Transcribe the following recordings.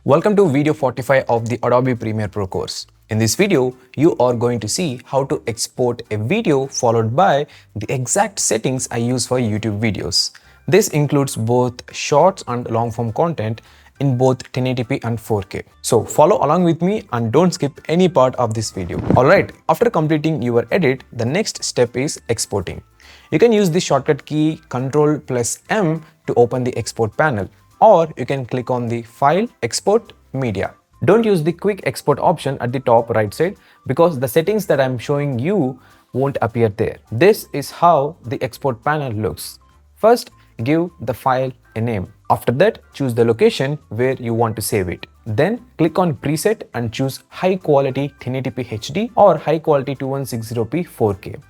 Welcome to video 45 of the Adobe Premiere Pro course. In this video, you are going to see how to export a video followed by the exact settings I use for YouTube videos. This includes both shorts and long form content in both 1080p and 4K. So follow along with me and don't skip any part of this video. Alright, after completing your edit, the next step is exporting. You can use the shortcut key Ctrl+M to open the export panel, or you can click on the File, Export, Media. Don't use the Quick Export option at the top right side because the settings that I'm showing you won't appear there. This is how the export panel looks. First, give the file a name. After that, choose the location where you want to save it. Then click on Preset and choose High Quality 1080p HD or High Quality 2160p 4K.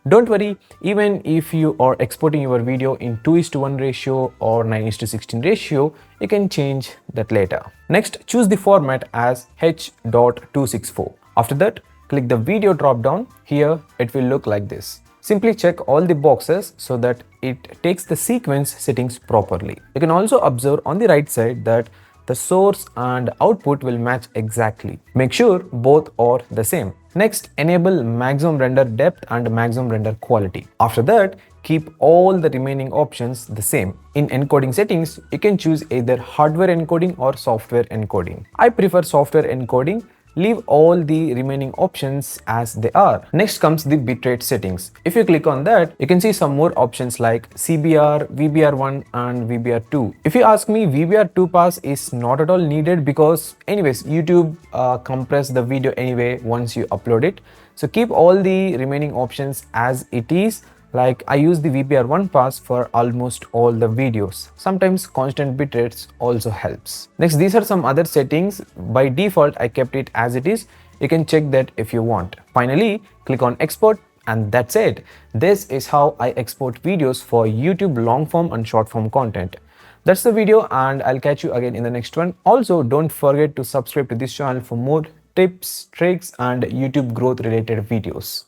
Don't worry, even if you are exporting your video in 2:1 ratio or 9:16 ratio, you can change that later. Next, choose the format as H.264. After that, click the video drop down. Here, it will look like this. Simply check all the boxes so that it takes the sequence settings properly. You can also observe on the right side that the source and output will match exactly. Make sure both are the same. Next, enable maximum render depth and maximum render quality. After that, keep all the remaining options the same. In encoding settings, you can choose either hardware encoding or software encoding. I prefer software encoding. Leave all the remaining options as they are. Next comes the bitrate settings. If you click on that, you can see some more options like CBR, VBR1 and VBR2. If you ask me, VBR2 pass is not at all needed because anyways, YouTube compress the video anyway once you upload it. So keep all the remaining options as it is. Like I use the VBR1 pass for almost all the videos. Sometimes constant bitrates also helps. Next, these are some other settings. By default, I kept it as it is. You can check that if you want. Finally, click on export and that's it. This is how I export videos for YouTube long form and short form content. That's the video and I'll catch you again in the next one. Also, don't forget to subscribe to this channel for more tips, tricks and YouTube growth related videos.